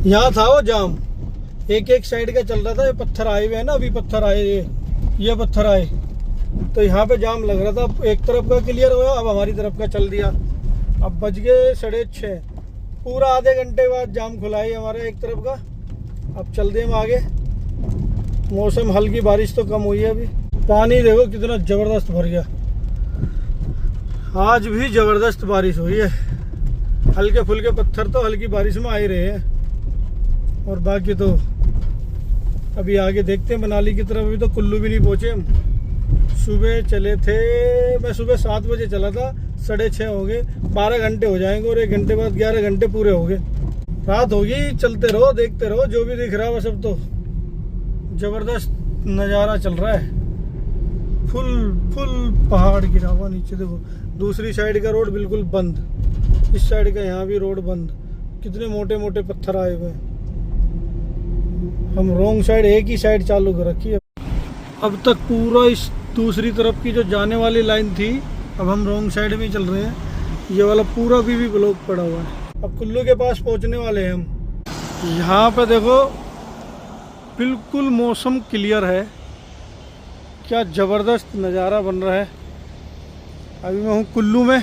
यहाँ था वो जाम, एक एक साइड का चल रहा था। ये पत्थर आए हुए हैं ना, अभी पत्थर आए, ये पत्थर आए, तो यहाँ पे जाम लग रहा था। एक तरफ का क्लियर हुआ, अब हमारी तरफ का चल दिया। अब बज गए 6:30, पूरा आधे घंटे बाद जाम खुला है हमारे एक तरफ का। अब चलते हम आगे। मौसम हल्की बारिश तो कम हुई है अभी। पानी देखो कितना ज़बरदस्त भर गया। आज भी ज़बरदस्त बारिश हुई है। हल्के फुल्के पत्थर तो हल्की बारिश में आ ही रहे हैं, और बाकी तो अभी आगे देखते हैं मनाली की तरफ। अभी तो कुल्लू भी नहीं पहुँचे हम। सुबह चले थे, मैं सुबह 7 बजे चला था, 6:30 हो गए। 12 घंटे हो जाएंगे और 1 घंटे बाद 11 घंटे पूरे हो गए। रात होगी, चलते रहो, देखते रहो जो भी दिख रहा है। बस अब तो ज़बरदस्त नज़ारा चल रहा है। फुल पहाड़ गिरा हुआ नीचे देखो। दूसरी साइड का रोड बिल्कुल बंद, इस साइड का यहाँ भी रोड बंद। कितने मोटे मोटे पत्थर आए हुए हैं। हम रॉन्ग साइड, एक ही साइड चालू कर रखी है। अब तक पूरा इस दूसरी तरफ की जो जाने वाली लाइन थी, अब हम रॉन्ग साइड में चल रहे हैं। ये वाला पूरा भी ब्लॉक पड़ा हुआ है। अब कुल्लू के पास पहुंचने वाले हैं हम। यहाँ पे देखो बिल्कुल मौसम क्लियर है। क्या ज़बरदस्त नज़ारा बन रहा है। अभी मैं हूँ कुल्लू में।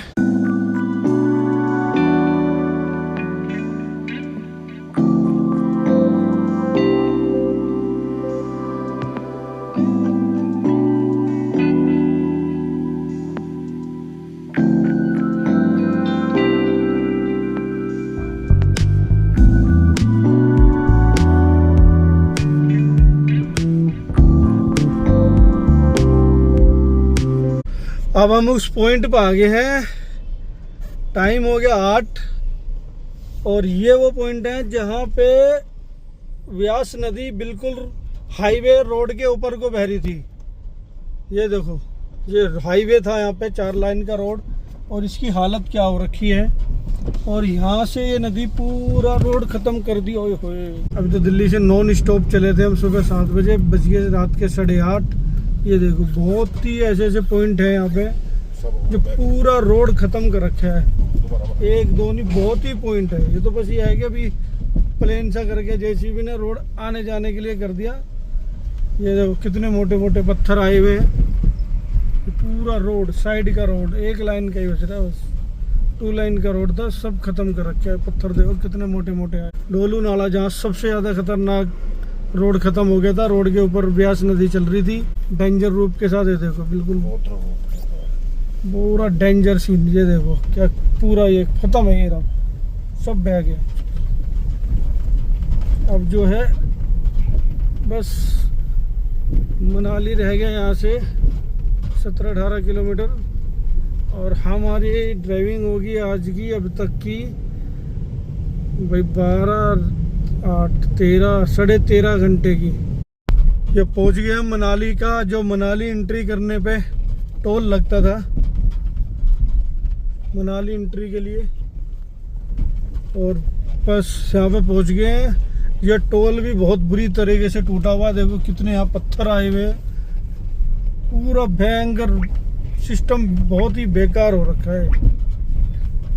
अब हम उस पॉइंट पर आ गए हैं। टाइम हो गया 8, और ये वो पॉइंट है जहाँ पे व्यास नदी बिल्कुल हाईवे रोड के ऊपर को बह रही थी। ये देखो, ये हाईवे था यहाँ पे 4 लाइन का रोड, और इसकी हालत क्या हो रखी है। और यहाँ से ये नदी पूरा रोड ख़त्म कर दी। ओए होए, अभी तो दिल्ली से नॉन स्टॉप चले थे हम सुबह 7 बजे, बज गए रात के 8:30। ये देखो बहुत ही ऐसे ऐसे पॉइंट है यहाँ पे जो पूरा रोड ख़त्म कर रखा है। एक दो नहीं, बहुत ही पॉइंट है। ये तो बस ये है कि अभी प्लेन सा करके जेसीबी ने रोड आने जाने के लिए कर दिया। ये देखो कितने मोटे मोटे पत्थर आए हुए हैं। पूरा रोड, साइड का रोड, एक लाइन का ही बच रहा है बस। 2 लाइन का रोड था, सब खत्म कर रखा है। पत्थर देखो कितने मोटे मोटे आए। डोलू नाला जहाँ सबसे ज़्यादा खतरनाक रोड खत्म हो गया था, रोड के ऊपर ब्यास नदी चल रही थी डेंजर रूप के साथ। ये देखो बिल्कुल पूरा डेंजर सीन। ये देखो क्या पूरा ये खत्म है, ये रहा सब बह गया। अब जो है बस मनाली रह गया यहाँ से 17-18 किलोमीटर, और हमारी ड्राइविंग होगी आज की अब तक की भाई 12, 8, 13, 13.5 घंटे की। ये पहुंच गए हम मनाली का, जो मनाली एंट्री करने पे टोल लगता था मनाली एंट्री के लिए, और बस यहाँ पे पहुंच गए हैं। ये टोल भी बहुत बुरी तरीके से टूटा हुआ। देखो कितने यहाँ पत्थर आए हुए। पूरा भयंकर सिस्टम बहुत ही बेकार हो रखा है,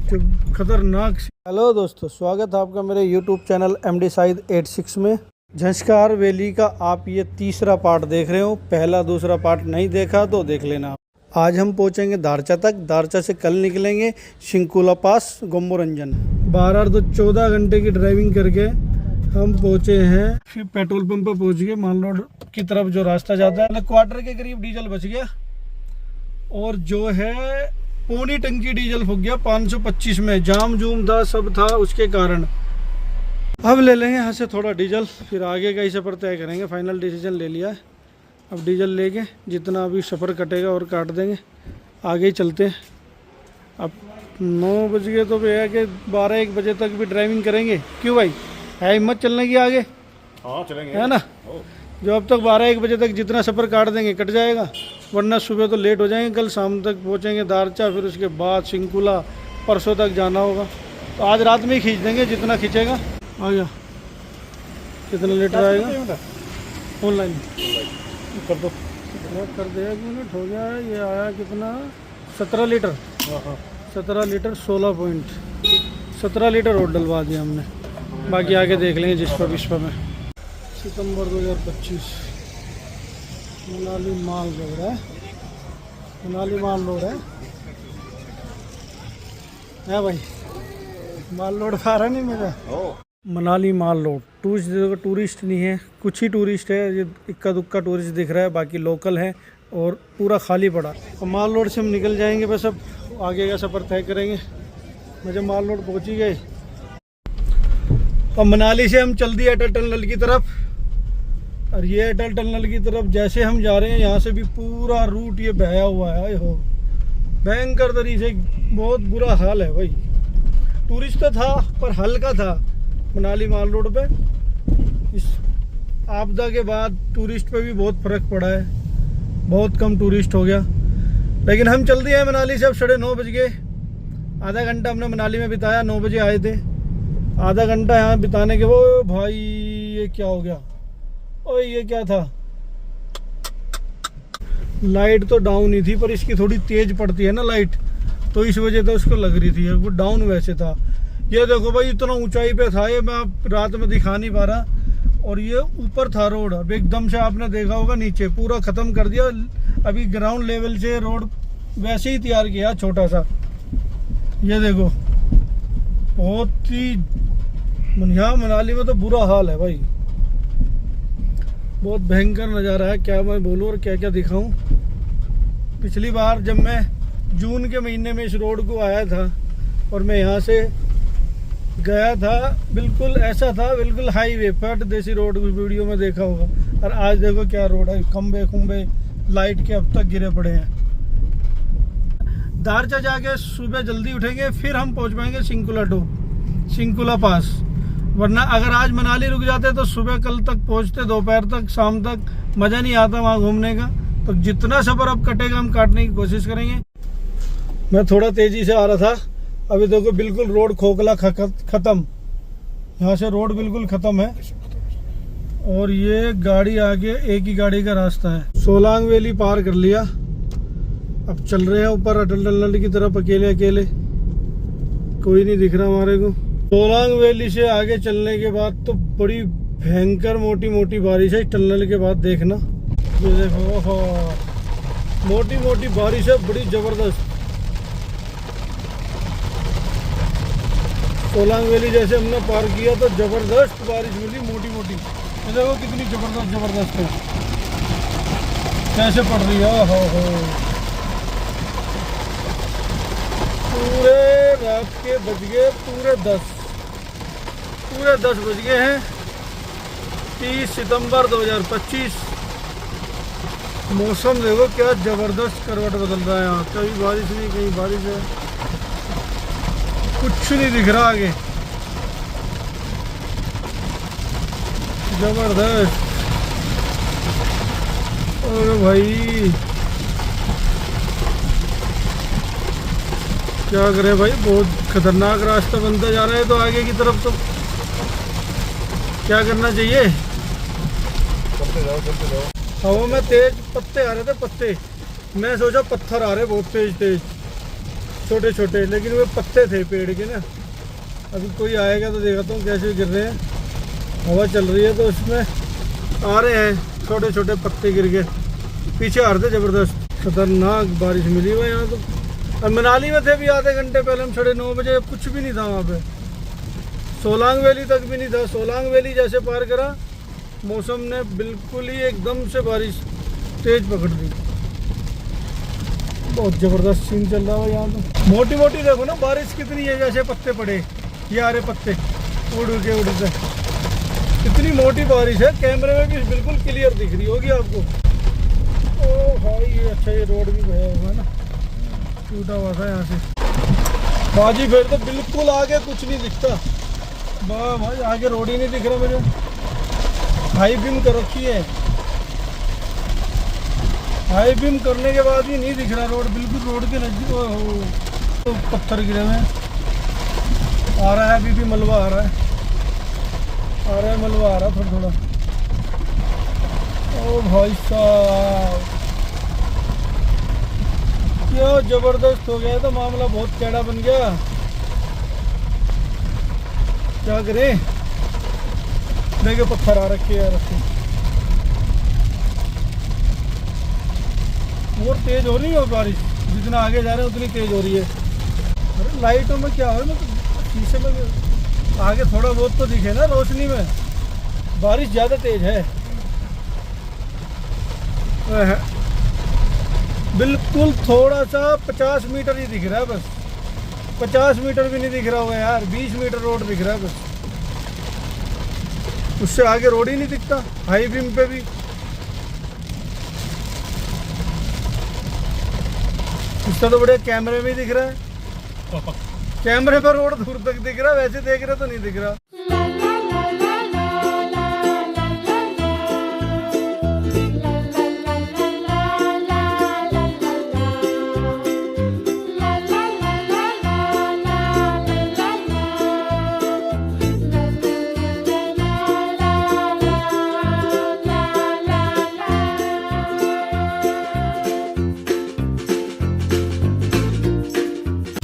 जो खतरनाक। हेलो दोस्तों, स्वागत है आपका मेरे YouTube चैनल MD साइद 86 में। झंस्कार वैली का आप ये तीसरा पार्ट देख रहे हो। पहला दूसरा पार्ट नहीं देखा तो देख लेना। आज हम पहुंचेंगे दारचा तक। दारचा से कल निकलेंगे शिंकुला पास, गोम्बोरंजन। 12 तो 14 घंटे की ड्राइविंग करके हम पहुंचे हैं। फिर पेट्रोल पंप पर पहुंच गए। मान रोड की तरफ जो रास्ता जाता है, क्वार्टर के करीब डीजल बच गया, और जो है पौनी टंकी डीजल फूक गया 525 में। जाम जूम था, सब था, उसके कारण। अब ले लेंगे यहाँ से थोड़ा डीजल, फिर आगे का ही सफ़र तय करेंगे। फाइनल डिसीजन ले लिया है। अब डीजल लेके जितना अभी सफ़र कटेगा और काट देंगे, आगे ही चलते हैं। अब 9 बज गए तो है कि 12-1 बजे तक भी ड्राइविंग करेंगे। क्यों भाई, है हिम्मत चलने की आगे? हाँ चलेंगे, है ना। जो अब तक 12-1 बजे तक जितना सफ़र काट देंगे कट जाएगा, वरना सुबह तो लेट हो जाएंगे। कल शाम तक पहुंचेंगे दारचा, फिर उसके बाद शिंकुला, परसों तक जाना होगा। तो आज रात में ही खींच देंगे जितना खींचेगा। आ गया, कितना लीटर आएगा ऑनलाइन कर दो। कर दे। 1 मिनट हो गया है। ये आया कितना, 17 लीटर। 17 लीटर 16 पॉइंट 17 लीटर और डलवा दिया हमने। बाकी आगे देख लेंगे जिस विश्व में। सितंबर 2025 मनाली माल रोड है, मनाली माल रोड है भाई, माल रोड आ रहा नहीं मेरा। मनाली माल रोड टूरिस्ट नहीं है, कुछ ही टूरिस्ट है, ये इक्का दुक्का टूरिस्ट दिख रहा है, बाकी लोकल है और पूरा खाली पड़ा। तो माल रोड से हम निकल जाएंगे, बस अब आगे का सफ़र तय करेंगे। मुझे माल रोड पहुँच ही गए। अब मनाली से हम चल दिए अटल टनल की तरफ, और ये अटल टनल की तरफ जैसे हम जा रहे हैं यहाँ से भी पूरा रूट ये बहया हुआ है। हो भयंकर तरीके से, बहुत बुरा हाल है भाई। टूरिस्ट तो था पर हल्का था मनाली माल रोड पे। इस आपदा के बाद टूरिस्ट पे भी बहुत फ़र्क पड़ा है, बहुत कम टूरिस्ट हो गया। लेकिन हम चल दिए हैं मनाली से। अब 9:30 बज गए। आधा घंटा हमने मनाली में बिताया, 9 बजे आए थे। आधा घंटा यहाँ बिताने के, वो भाई ये क्या हो गया, ओए ये क्या था। लाइट तो डाउन ही थी, पर इसकी थोड़ी तेज पड़ती है ना लाइट, तो इस वजह से उसको लग रही थी। वो डाउन वैसे था। ये देखो भाई, इतना ऊंचाई पे था ये, मैं आप रात में दिखा नहीं पा रहा। और ये ऊपर था रोड, अब एकदम से आपने देखा होगा नीचे पूरा ख़त्म कर दिया। अभी ग्राउंड लेवल से रोड वैसे ही तैयार किया, छोटा सा। ये देखो, बहुत ही यहाँ मनाली में तो बुरा हाल है भाई, बहुत भयंकर नज़ारा है। क्या मैं बोलूँ और क्या क्या दिखाऊं। पिछली बार जब मैं जून के महीने में इस रोड को आया था और मैं यहाँ से गया था, बिल्कुल ऐसा था, बिल्कुल हाईवे पट देसी रोड, वीडियो में देखा होगा। और आज देखो क्या रोड है, खंबे खुंबे लाइट के अब तक गिरे पड़े हैं। दारचा जाके सुबह जल्दी उठेंगे, फिर हम पहुँच पाएंगे सिंकुला पास। वरना अगर आज मनाली रुक जाते तो सुबह कल तक पहुंचते, दोपहर तक, शाम तक, मज़ा नहीं आता वहाँ घूमने का। तो जितना सफ़र अब कटेगा हम काटने की कोशिश करेंगे। मैं थोड़ा तेज़ी से आ रहा था, अभी देखो बिल्कुल रोड खोखला ख़त्म। यहाँ से रोड बिल्कुल ख़त्म है। और ये गाड़ी आगे, एक ही गाड़ी का रास्ता है। सोलांग वैली पार कर लिया, अब चल रहे हैं ऊपर अटल टनल की तरफ। अकेले अकेले कोई नहीं दिख रहा हमारे को। सोलांग वैली से आगे चलने के बाद तो बड़ी भयंकर मोटी मोटी बारिश है। टनल के बाद देखना, ये देखो, मोटी मोटी बारिश है, बड़ी जबरदस्त। सोलांग वैली जैसे हमने पार किया तो जबरदस्त बारिश मिली, मोटी मोटी। ये देखो कितनी जबरदस्त है, कैसे पड़ रही है। हो पूरे रात के बज गए पूरे 10 बज गए हैं। 30 सितंबर 2025। मौसम देखो क्या जबरदस्त करवट बदल रहा है यहाँ। कहीं बारिश नहीं, कहीं बारिश है, कुछ नहीं दिख रहा आगे। जबरदस्त। और भाई क्या करें भाई, बहुत खतरनाक रास्ता बनता जा रहा है। तो आगे की तरफ तो क्या करना चाहिए, चलते जाओ। हवा में तेज पत्ते आ रहे थे, पत्ते। मैं सोचा पत्थर आ रहे बहुत तेज छोटे छोटे, लेकिन वो पत्ते थे पेड़ के ना। अभी कोई आएगा तो देखता हूँ कैसे गिर रहे हैं। हवा चल रही है तो उसमें आ रहे हैं छोटे छोटे पत्ते गिर के, पीछे आ रहे थे। जबरदस्त खतरनाक बारिश मिली हुई यहाँ तो। और मनाली में थे भी आधे घंटे पहले हम, 9:30 बजे, कुछ भी नहीं था वहाँ पे। सोलांग वैली तक भी नहीं था। सोलांग वैली जैसे पार करा, मौसम ने बिल्कुल ही एकदम से बारिश तेज पकड़ दी। बहुत ज़बरदस्त सीन चल रहा है यहाँ तो। मोटी मोटी देखो ना बारिश कितनी है, जैसे पत्ते पड़े, ये आ रहे पत्ते उड़ के। इतनी मोटी बारिश है, कैमरे में भी बिल्कुल क्लियर दिख रही होगी आपको। ओ भाई अच्छा, ये रोड भी गया हुआ है ना, टूटा हुआ था यहाँ से। बाजी फिर तो बिल्कुल आगे कुछ नहीं दिखता। भाई आगे रोड ही नहीं दिख रहा मुझे। हाई बीम कर रखी है, हाई बीम करने के बाद भी नहीं दिख रहा रोड, बिल्कुल रोड के नजदीक। तो पत्थर गिरे हुए आ रहा है, अभी भी मलबा आ रहा है, मलबा आ रहा है थोड़ा। ओ भाई साहब, क्या जबरदस्त हो गया, तो मामला बहुत कैड़ा बन गया। क्या करें, लोहे के पत्थर आ रखे हैं रस्ते। और तेज हो रही है बारिश, जितना आगे जा रहे हैं उतनी तेज हो रही है। अरे लाइटों में क्या हो, शीशे में आगे थोड़ा बहुत तो दिखे ना रोशनी में। बारिश ज़्यादा तेज है। बिल्कुल थोड़ा सा 50 मीटर ही दिख रहा है बस। 50 मीटर भी नहीं दिख रहा होगा यार, 20 मीटर रोड दिख रहा है बस। उससे आगे रोड ही नहीं दिखता हाई बीम पे भी। इसका तो बढ़िया कैमरे में ही दिख रहा है। कैमरे पर रोड दूर तक दिख रहा है, वैसे देख रहे तो नहीं दिख रहा।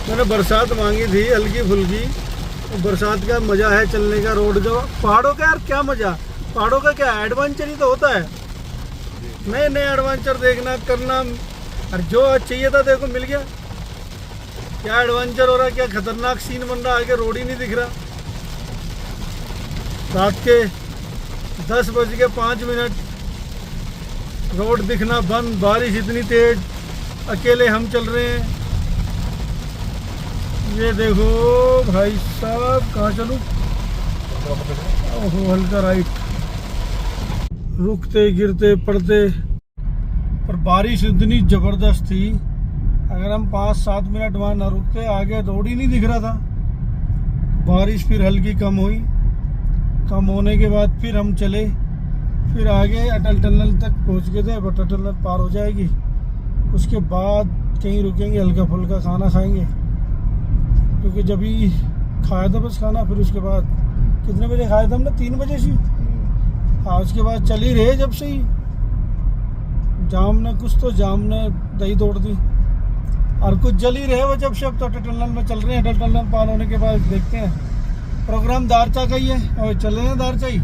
मैंने बरसात मांगी थी हल्की फुल्की। तो बरसात का मजा है चलने का, रोड का। पहाड़ों का यार क्या मजा, पहाड़ों का क्या एडवेंचर ही तो होता है। नए नए एडवेंचर देखना करना। और जो चाहिए था देखो मिल गया। क्या एडवेंचर हो रहा है, क्या खतरनाक सीन बन रहा है, आगे रोड ही नहीं दिख रहा। रात के 10:05 रोड दिखना बंद, बारिश इतनी तेज, अकेले हम चल रहे हैं। ये देखो भाई साहब, कहाँ चलूं? ओहो हल्का राइट। रुकते गिरते पड़ते, पर बारिश इतनी ज़बरदस्त थी। अगर हम 5-7 मिनट वहाँ ना रुकते, आगे रोड ही नहीं दिख रहा था। बारिश फिर हल्की कम हुई, कम होने के बाद फिर हम चले। फिर आगे अटल टनल तक पहुँच गए थे। अब अटल टनल पार हो जाएगी, उसके बाद कहीं रुकेंगे, हल्का फुल्का खाना खाएंगे, क्योंकि जब ही खाया था बस खाना। फिर उसके बाद कितने बजे खाया था हमने? 3 बजे से। हाँ, उसके बाद चल ही रहे जब से ही। जाम ने कुछ तो जाम ने दही तोड़ दी, और कुछ जल ही रहे वो जब से। अब तो अटल टनल में चल रहे हैं। अटल टनल पार होने के बाद देखते हैं। प्रोग्राम दारचा का ही है और चल रहे हैं दारचा ही।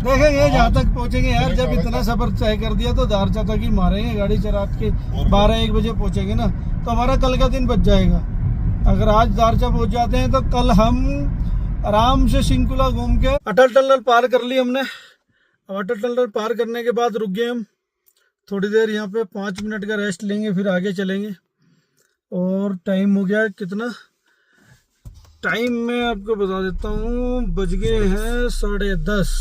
देखेंगे जहाँ तक पहुँचेंगे यार। जब इतना सफर तय कर दिया तो दारचा तक ही मारेंगे गाड़ी। रात के 12-1 बजे पहुँचेंगे ना, तो हमारा कल का दिन बच जाएगा। अगर आज दारचा पहुँच जाते हैं तो कल हम आराम से सिंकुला घूम के। अटल टनल पार कर ली हमने। अब अटल टनल पार करने के बाद रुक गए हम थोड़ी देर यहाँ पे, 5 मिनट का रेस्ट लेंगे, फिर आगे चलेंगे। और टाइम हो गया कितना? टाइम मैं आपको बता देता हूँ, बज गए हैं 10:30।